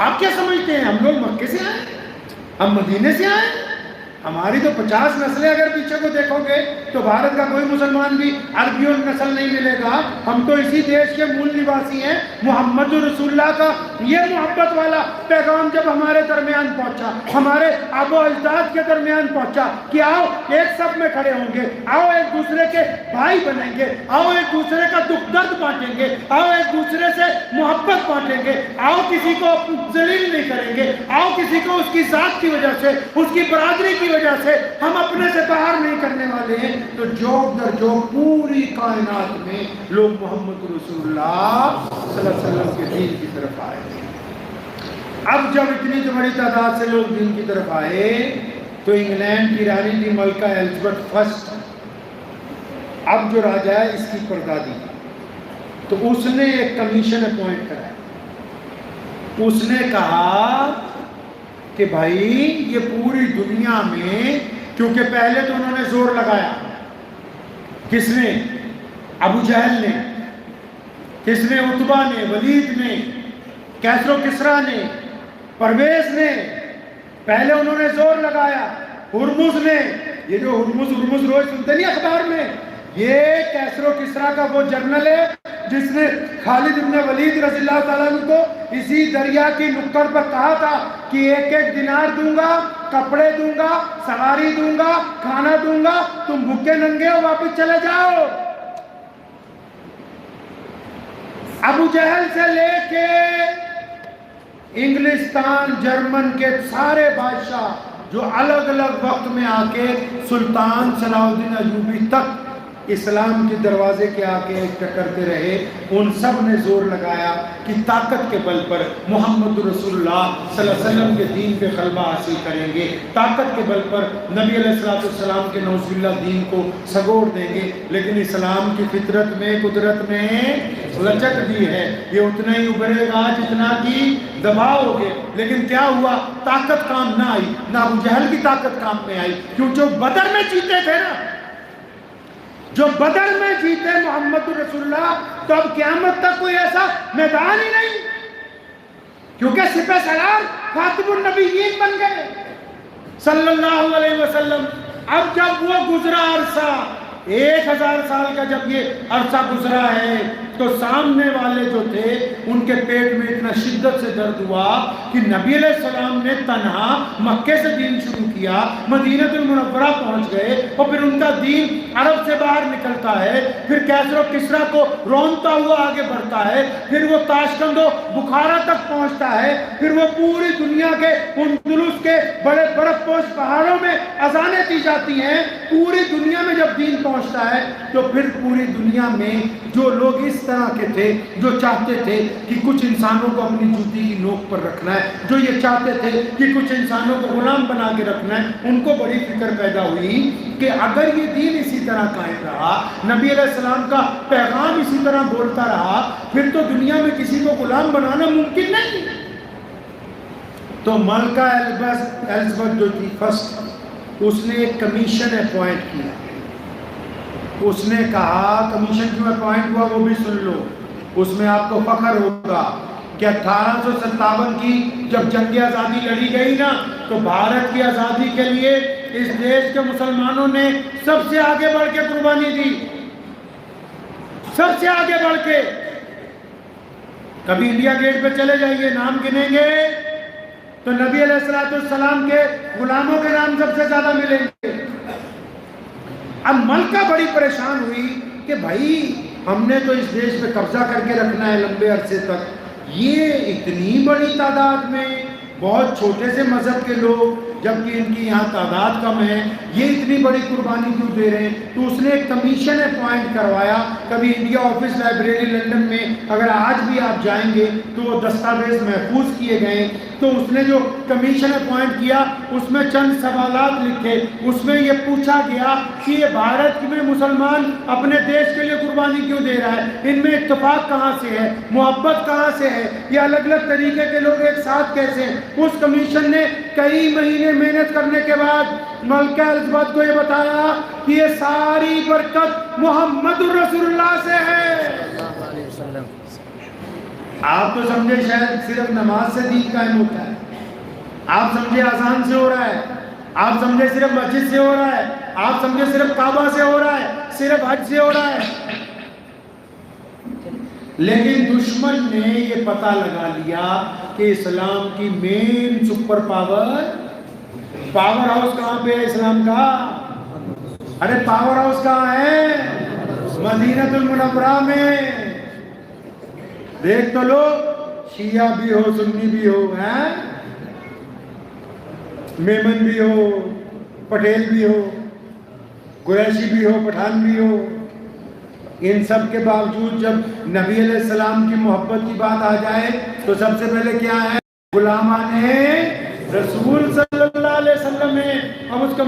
آپ کیا سمجھتے ہیں ہم لوگ مکے سے آئے، ہم مدینے سے آئے؟ ہماری تو 50 نسلیں اگر پیچھے کو دیکھو گے تو بھارت کا کوئی مسلمان بھی عربیوں نسل نہیں ملے گا. ہم تو اسی دیش کے مول نواسی ہیں. محمد رسول اللہ کا یہ محبت والا پیغام جب ہمارے درمیان پہنچا، ہمارے آبا و اجداد کے درمیان پہنچا کہ آؤ ایک صف میں کھڑے ہوں گے، آؤ ایک دوسرے کے بھائی بنیں گے، آؤ ایک دوسرے کا دکھ درد بانٹیں گے، آؤ ایک دوسرے سے محبت بانٹیں گے، آؤ کسی کو ذلیل نہیں کریں گے، آؤ کسی کو اس کی ذات کی وجہ سے، اس کی برادری کی وجہ سے ہم اپنے سے باہر نہیں کرنے والے ہیں. تو جوک در جوک پوری کائنات میں لوگ محمد رسول اللہ صلی اللہ علیہ وسلم کے دین کی طرف آئے. اب جب اتنی بڑی تعداد سے لوگ دین کی طرف آئے تو انگلینڈ کی رانی تھی ملکہ ایلزبتھ فرسٹ، اب جو راجا ہے اس کی پردادی، تو اس نے ایک کمیشن اپوائنٹ کرا. اس نے کہا کہ بھائی یہ پوری دنیا میں، کیونکہ پہلے تو انہوں نے زور لگایا، کس نے؟ ابو جہل نے، کس نے؟ عتبہ نے، ولید نے، کیسر و کسریٰ نے، پرویز نے، پہلے انہوں نے زور لگایا. ہرمز نے، یہ جو ہرمز روز سنتے نہیں اخبار میں، یہ کیسر و کسریٰ کا وہ جنرل ہے جس نے خالد بن ولید رضی اللہ تعالیٰ عنہ کو اسی دریا کی نکڑ پر کہا تھا کہ ایک ایک دینار دوں گا، کپڑے دوں گا، سواری دوں گا، کھانا دوں گا، تم بھوکے ننگے ہو واپس چلے جاؤ. ابو جہل سے لے کے انگلستان جرمن کے سارے بادشاہ جو الگ الگ وقت میں آ کے سلطان صلاح الدین ایوبی تک اسلام کے دروازے کے آ کے ٹکرتے رہے، ان سب نے زور لگایا کہ طاقت کے بل پر محمد رسول اللہ صلی اللہ علیہ وسلم کے دین پہ غلبہ حاصل کریں گے، طاقت کے بل پر نبی علیہ السلام کے نعوذ باللہ دین کو سگوڑ دیں گے. لیکن اسلام کی فطرت میں، قدرت میں لچک بھی ہے، یہ اتنا ہی ابھرے گا جتنا کی دباؤ ہوگے. لیکن کیا ہوا؟ طاقت کام نہ آئی، نہ ابو جہل کی طاقت کام میں آئی، کیوں جو بدر میں جیتے تھے نا، جو بدر میں جیتے محمد رسول اللہ، تو اب قیامت تک کوئی ایسا میدان ہی نہیں، کیونکہ سپہ سالار خاتم النبیین بن گئے صلی اللہ علیہ وسلم. اب جب وہ گزرا عرصہ، 1000 سال کا جب یہ عرصہ گزرا ہے، تو سامنے والے جو تھے ان کے پیٹ میں اتنا شدت سے درد ہوا کہ نبی علیہ السلام نے تنہا مکے سے دین شروع کیا، مدینہ المنورہ پہنچ گئے، اور پھر ان کا دین عرب سے باہر نکلتا ہے، پھر کیسر و کسریٰ کو رونتا ہوا آگے بڑھتا ہے، پھر وہ تاشقند و بخارا تک پہنچتا ہے، پھر وہ پوری دنیا کے اندلس کے بڑے برف پوش پہاڑوں میں اذانیں دی جاتی ہیں. پوری دنیا میں جب دین پہنچتا ہے تو پھر پوری دنیا میں جو لوگ اس طرح کے تھے، جو چاہتے تھے کہ کچھ انسانوں کو اپنی جوتی کی نوک پر رکھنا ہے، جو یہ چاہتے تھے کہ کچھ انسانوں کو غلام بنا کے رکھنا ہے، ان کو بڑی فکر پیدا ہوئی کہ اگر یہ دین اسی طرح قائم رہا، نبی علیہ السلام کا پیغام اسی طرح بولتا رہا، پھر تو دنیا میں کسی کو غلام بنانا ممکن نہیں. تو ملکہ ایلزبتھ جو تھی فرسٹ، اس نے ایک کمیشن اپوائنٹ کیا. اس نے کہا، کمیشن کیوں اپوائنٹ ہوا وہ بھی سن لو، اس میں آپ کو فخر ہوگا کہ 1857 کی جب جنگ آزادی لڑی گئی نا، تو بھارت کی آزادی کے لیے اس دیش کے مسلمانوں نے سب سے آگے بڑھ کے قربانی دی، سب سے آگے بڑھ کے. کبھی انڈیا گیٹ پہ چلے جائیے، نام گنیں گے تو نبی علیہ السلام کے غلاموں کے نام سب سے زیادہ ملیں گے. اب ملکہ بڑی پریشان ہوئی کہ بھائی ہم نے تو اس دیش پہ قبضہ کر کے رکھنا ہے لمبے عرصے تک، یہ اتنی بڑی تعداد میں بہت چھوٹے سے مذہب کے لوگ، جبکہ ان کی یہاں تعداد کم ہے، یہ اتنی بڑی قربانی کیوں دے رہے ہیں؟ تو اس نے ایک کمیشن اپوائنٹ کروایا. کبھی انڈیا آفس لائبریری لنڈن میں اگر آج بھی آپ جائیں گے تو وہ دستاویز محفوظ کیے گئے. تو اس نے جو کمیشن اپوائنٹ کیا اس میں چند سوالات لکھے. اس میں یہ پوچھا گیا کہ یہ بھارت میں مسلمان اپنے دیش کے لیے قربانی کیوں دے رہا ہے، ان میں اتفاق کہاں سے ہے، محبت کہاں سے ہے، یہ الگ الگ طریقے کے لوگ ایک ساتھ کیسے ہیں. اس کمیشن نے کئی مہینے محنت کرنے کے بعد ملکہ ایلزبتھ کو یہ بتایا کہ یہ ساری برکت محمد رسول اللہ سے ہے. آپ تو سمجھے شاید صرف نماز سے دین قائم ہوتا ہے، آپ سمجھے اذان سے ہو رہا ہے، آپ سمجھے صرف مسجد سے ہو رہا ہے، آپ سمجھے صرف کعبہ سے ہو رہا ہے، صرف حج سے ہو رہا ہے. لیکن دشمن نے یہ پتہ لگا لیا کہ اسلام کی مین سپر پاور ہاؤس کہاں پہ ہے اسلام کا؟ ارے پاور ہاؤس کہاں ہے؟ مدینہ المنورہ میں. دیکھ تو لو، شیعہ بھی ہو، سنی بھی ہو، میمن بھی ہو، پٹیل بھی ہو، قریشی بھی ہو، پٹھان بھی ہو، ان سب کے باوجود جب نبی علیہ السلام کی محبت کی بات آ جائے تو سب سے پہلے کیا ہے؟ غلامان رسول صلی اللہ علیہ وسلم ہے. اب اس کا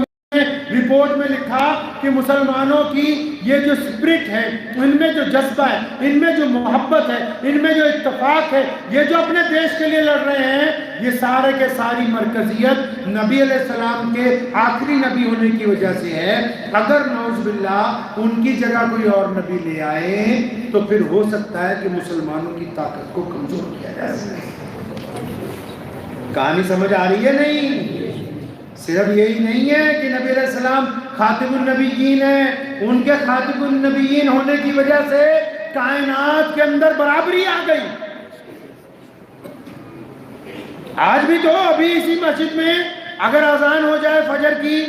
رپورٹ میں لکھا کہ مسلمانوں کی یہ جو اسپرٹ ہے، ان میں جو جذبہ ہے، ان میں جو محبت ہے، ان میں جو اتفاق ہے، یہ جو اپنے دیش کے لیے لڑ رہے ہیں، یہ سارے کے ساری مرکزیت نبی علیہ السلام کے آخری نبی ہونے کی وجہ سے ہے. اگر نعوذ باللہ ان کی جگہ کوئی اور نبی لے آئے تو پھر ہو سکتا ہے کہ مسلمانوں کی طاقت کو کمزور کیا جا سکے. کہانی سمجھ آ رہی ہے؟ نہیں. صرف یہی نہیں ہے کہ نبی علیہ السلام خاتم النبیین ہیں، ان کے خاتم النبیین ہونے کی وجہ سے کائنات کے اندر برابری آ گئی. آج بھی تو ابھی اسی مسجد میں اگر اذان ہو جائے فجر کی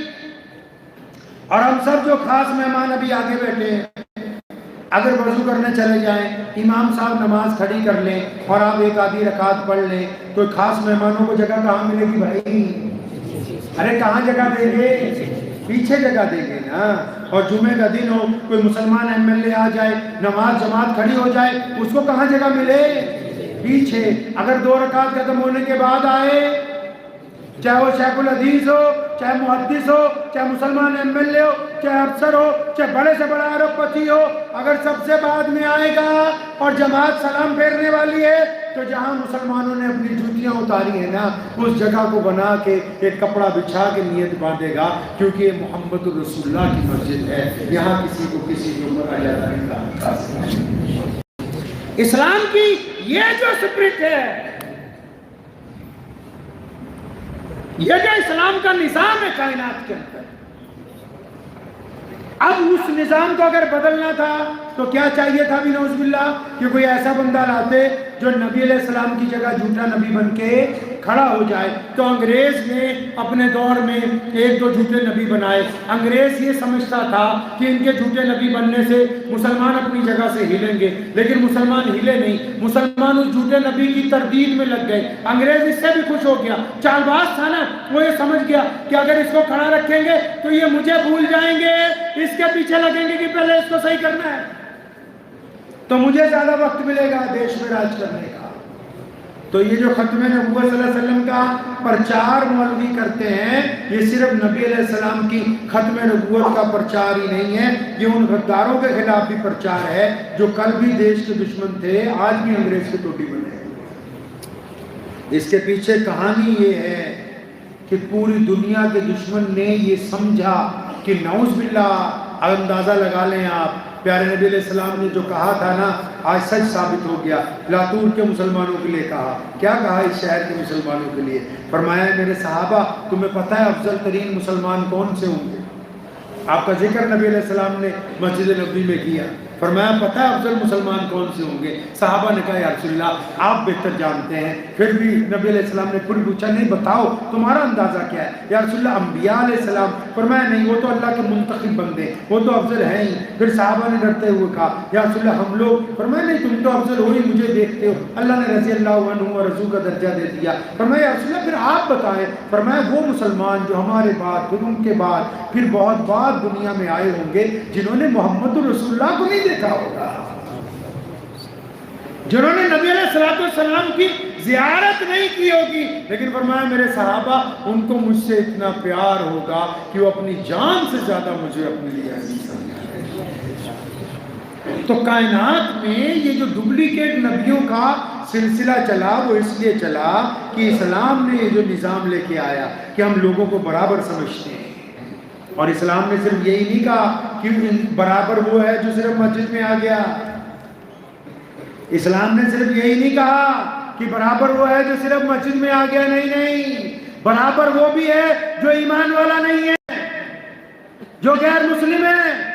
اور ہم سب جو خاص مہمان ابھی آگے بیٹھے ہیں اگر وضو کرنے چلے جائیں، امام صاحب نماز کھڑی کر لیں اور آپ ایک آدھی رکعت پڑھ لیں، تو خاص مہمانوں کو جگہ کہاں ملے گی بھائی؟ ارے کہاں جگہ دیں گے؟ پیچھے جگہ دیں گے نا. اور جمعے کا دن ہو، کوئی مسلمان ایم ایل اے آ جائے، نماز جماعت کھڑی ہو جائے، اس کو کہاں جگہ ملے؟ پیچھے. اگر 2 رکعت ختم ہونے کے بعد آئے، چاہے وہ شیخ الحدیث ہو، چاہے محدث ہو، چاہے مسلمان ایم ایل اے ہو، چاہے افسر ہو، چاہے بڑے سے بڑا ارب پتی ہو، اگر سب سے بعد میں آئے گا اور جماعت سلام پھیرنے والی ہے تو جہاں مسلمانوں نے اپنی جوتیاں اتاری ہیں نا، اس جگہ کو بنا کے ایک کپڑا بچھا کے نیت باندھے گا، کیونکہ یہ محمد رسول اللہ کی مسجد ہے، یہاں کسی کو کسی کے اوپر آ جاتا نہیں. اسلام کی یہ جو اسپرٹ ہے، یہ جو اسلام کا نظام ہے کائنات کے اندر، اب اس نظام کو اگر بدلنا تھا تو کیا چاہیے تھا بھی نعوذ باللہ کہ کوئی ایسا بندہ لاتے جو نبی علیہ السلام کی جگہ جھوٹا نبی بن کے کھڑا ہو جائے. تو انگریز نے اپنے دور میں 1-2 جھوٹے نبی بنائے. انگریز یہ سمجھتا تھا کہ ان کے جھوٹے نبی بننے سے مسلمان اپنی جگہ سے ہلیں گے، لیکن مسلمان ہلے نہیں. مسلمان اس جھوٹے نبی کی تردید میں لگ گئے. انگریز اس سے بھی خوش ہو گیا، چال باز تھا نا، وہ یہ سمجھ گیا کہ اگر اس کو کھڑا رکھیں گے تو یہ مجھے بھول جائیں گے، اس کے پیچھے لگیں گے کہ پہلے اس کو صحیح کرنا ہے تو مجھے زیادہ وقت ملے گا دیش میں راج کرنے کا. تو یہ جو ختم نبوت صلی اللہ علیہ وسلم کا پرچار مولوی کرتے ہیں، یہ صرف نبی علیہ السلام کی ختم نبوت کا پرچار ہی نہیں ہے، یہ ان غداروں کے خلاف بھی پرچار ہے جو کل بھی دیش کے دشمن تھے، آج بھی انگریز کے ٹوٹی بنے. اس کے پیچھے کہانی یہ ہے کہ پوری دنیا کے دشمن نے یہ سمجھا کہ نعوذ باللہ، اندازہ لگا لیں آپ، پیارے نبی علیہ السلام نے جو کہا تھا نا، آج سچ ثابت ہو گیا. لاتور کے مسلمانوں کے لیے کہا، کیا کہا اس شہر کے مسلمانوں کے لیے؟ فرمایا میرے صحابہ، تمہیں پتہ ہے افضل ترین مسلمان کون سے ہوں گے؟ آپ کا ذکر نبی علیہ السلام نے مسجد نبوی میں کیا. فرمایا پتہ ہے افضل مسلمان کون سے ہوں گے؟ صحابہ نے کہا یا رسول اللہ آپ بہتر جانتے ہیں. پھر بھی نبی علیہ السلام نے پھر پوچھا نہیں بتاؤ تمہارا اندازہ کیا ہے یا رسول اللہ؟ انبیاء علیہ السلام. فرمایا نہیں، وہ تو اللہ کے منتخب بندے، وہ تو افضل ہیں ہی. پھر صحابہ نے ڈرتے ہوئے کہا یا رسول اللہ ہم لوگ؟ فرمایا نہیں، تم تو افضل ہو ہی، مجھے دیکھتے ہو، اللہ نے رضی اللہ عنہ و رضو کا درجہ دے دیا. فرمایا یا رسول اللہ پھر آپ بتائیں. فرمایا وہ مسلمان جو ہمارے بعد، پھر ان کے بعد، پھر بہت بعد دنیا میں آئے ہوں گے، جنہوں نے محمد رسول اللہ کو نہیں دیکھا ہوگا، جنہوں نے نبی علیہ السلام کی زیارت نہیں کی ہوگی، لیکن فرمایا میرے صحابہ ان کو مجھ سے اتنا پیار ہوگا کہ وہ اپنی جان سے زیادہ مجھے اپنے لیے عزیز سمجھیں. تو کائنات میں یہ جو ڈپلیکیٹ نبیوں کا سلسلہ چلا، وہ اس لیے چلا کہ اسلام نے یہ جو نظام لے کے آیا کہ ہم لوگوں کو برابر سمجھتے ہیں. اور اسلام نے صرف یہی نہیں کہا کہ برابر وہ ہے جو صرف مسجد میں آ گیا. اسلام نے صرف یہی نہیں کہا کہ برابر وہ ہے جو صرف مسجد میں آ گیا، نہیں، برابر وہ بھی ہے جو ایمان والا نہیں ہے، جو غیر مسلم ہے۔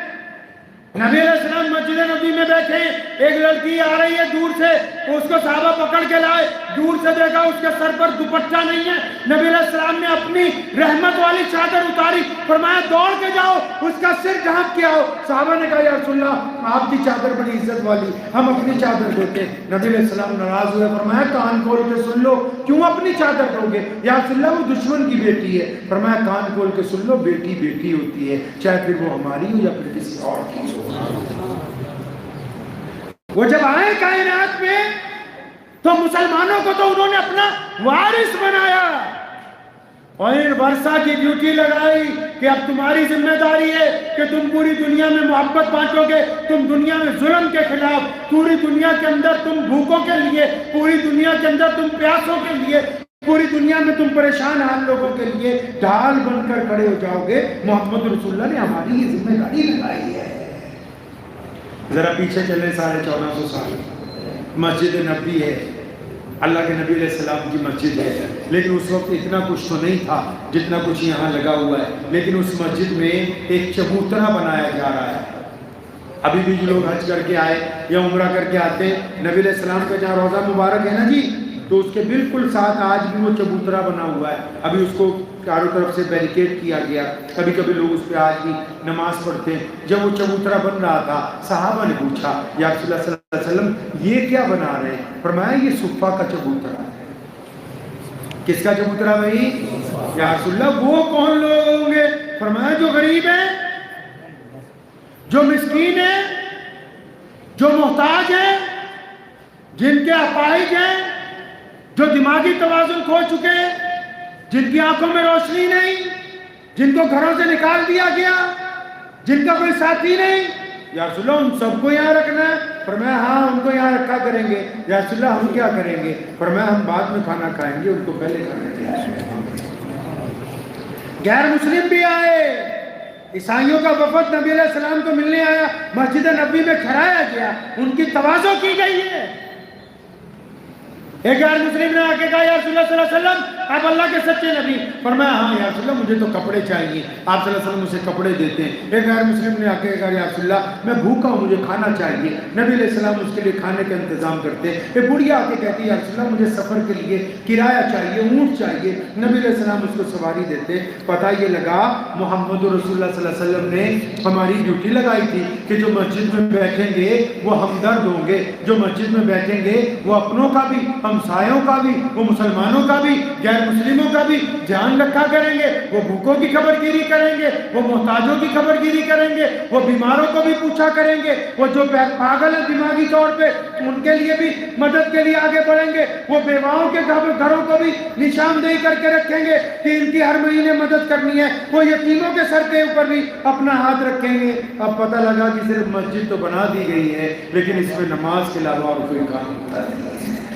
نبی علیہ السلام مسجد نبی میں بیٹھے، ایک لڑکی آ رہی ہے دور سے، اس کو صحابہ پکڑ کے لائے، دور سے دیکھا اس کے سر پر دوپٹہ نہیں ہے، نبی علیہ السلام نے اپنی رحمت والی چادر اتاری، فرمایا دوڑ کے جاؤ اس کا سر ڈھانپ کے آؤ۔ صحابہ نے کہا یا رسول اللہ آپ کی چادر بڑی عزت والی، ہم اپنی چادر دیتے۔ نبی علیہ السلام ناراض ہوئے، فرمایا کان کھول کے سن لو، کیوں اپنی چادر دو گے؟ یا رسول اللہ وہ دشمن کی بیٹی ہے۔ فرمایا کان کھول کے سن لو، بیٹی بیٹی ہوتی ہے، چاہے پھر وہ ہماری ہو یا پھر کسی اور کی ہو۔ وہ جب آئے کائنات میں تو مسلمانوں کو تو انہوں نے اپنا وارث بنایا، اور ان ورثہ کی ڈیوٹی لگائی کہ اب تمہاری ذمہ داری ہے کہ تم پوری دنیا میں محبت بانٹو گے، تم دنیا میں ظلم کے خلاف، پوری دنیا کے اندر تم بھوکوں کے لیے، پوری دنیا کے اندر تم پیاسوں کے لیے، پوری دنیا میں تم پریشان حال لوگوں کے لیے ڈھال بن کر کھڑے ہو جاؤ گے۔ محمد رسول اللہ نے ہماری یہ ذمہ داری لگائی ہے۔ ذرا پیچھے چلیں 1450 سال، مسجد نبی ہے، اللہ کے نبی علیہ السلام کی مسجد ہے، لیکن اس وقت اتنا کچھ تو نہیں تھا جتنا کچھ یہاں لگا ہوا ہے، لیکن اس مسجد میں ایک چبوترا بنایا جا رہا ہے۔ ابھی بھی جو لوگ حج کر کے آئے یا عمرہ کر کے آتے ہیں، نبی علیہ السلام کا جہاں روضہ مبارک ہے نا جی، تو اس کے بالکل ساتھ آج بھی وہ چبوترا بنا ہوا ہے، ابھی اس کو چاروں طرف سے بیریکیڈ کیا گیا، کبھی کبھی لوگ اس پہ آج بھی نماز پڑھتے ہیں۔ جب وہ چبوترا بن رہا تھا، صحابہ نے پوچھا یا رسول اللہ صلی اللہ علیہ وسلم یہ کیا بنا رہے ہیں؟ فرمایا یہ صفہ کا چبوترا ہے۔ کس کا چبوترا بھائی؟ یا رسول اللہ وہ کون لوگ ہوں گے؟ فرمایا جو غریب ہیں، جو مسکین ہیں، جو محتاج ہیں، جن کے اپاہج ہیں، جو دماغی توازن کھو چکے ہیں، جن کی آنکھوں میں روشنی نہیں، جن کو گھروں سے نکال دیا گیا، جن کا کوئی ساتھی نہیں۔ یا رسول اللہ ان سب کو یہاں رکھنا ہے؟ فرمایا ہاں ان کو یہاں رکھا کریں گے۔ یا رسول اللہ ہم کیا کریں گے؟ فرمایا ہم بعد میں کھانا کھائیں گے، ان کو پہلے کھانا کھلائیں گے۔ غیر مسلم بھی آئے، عیسائیوں کا وفد نبی علیہ السلام کو ملنے آیا، مسجد نبی میں کھڑایا گیا، ان کی تواضع کی گئی ہے۔ ایک غیر مسلم نے آ کے کہا یا رسول اللہ صلی اللہ علیہ وسلم آپ اللہ کے سچے نبی؟ فرمایا ہاں یا رسول اللہ مجھے تو کپڑے چاہیے، آپ صلی اللہ علیہ وسلم مجھے کپڑے دیتے ہیں۔ ایک غیر مسلم نے آ کے کہا یا رسول اللہ میں بھوکا ہوں، مجھے کھانا چاہیے، نبی علیہ السلام اس کے لیے کھانے کا انتظام کرتے ہیں۔ ایک بڑھیا آ کے کہتی ہے یا رسول اللہ مجھے سفر کے لیے کرایہ چاہیے، اونٹ چاہیے، نبی علیہ السلام اس کو سواری دیتے۔ پتہ یہ لگا محمد رسول اللہ صلی اللہ علیہ وسلم نے ہماری ڈیوٹی لگائی تھی کہ جو مسجد میں بیٹھیں گے وہ ہمدرد ہوں گے، جو مسجد میں بیٹھیں گے وہ اپنوں کا بھی، ہمسایوں کا بھی، وہ مسلمانوں کا بھی، غیر مسلموں کا بھی دھیان رکھا کریں گے، وہ بھوکوں کی خبر گیری کریں گے، وہ محتاجوں کی خبر گیری کریں گے، وہ بیماروں کو بھی پوچھا کریں گے، وہ جو پاگل ہیں دماغی طور پہ ان کے لیے بھی مدد کے لیے آگے بڑھیں گے، وہ بیواؤں کے گھروں کو بھی نشاندہی کر کے رکھیں گے کہ ان کی ہر مہینے مدد کرنی ہے، وہ یتیموں کے سر کے اوپر بھی اپنا ہاتھ رکھیں گے۔ اب پتہ لگا کہ صرف مسجد تو بنا دی گئی ہے لیکن اس میں نماز کے علاوہ اور کوئی کام نہیں ہے۔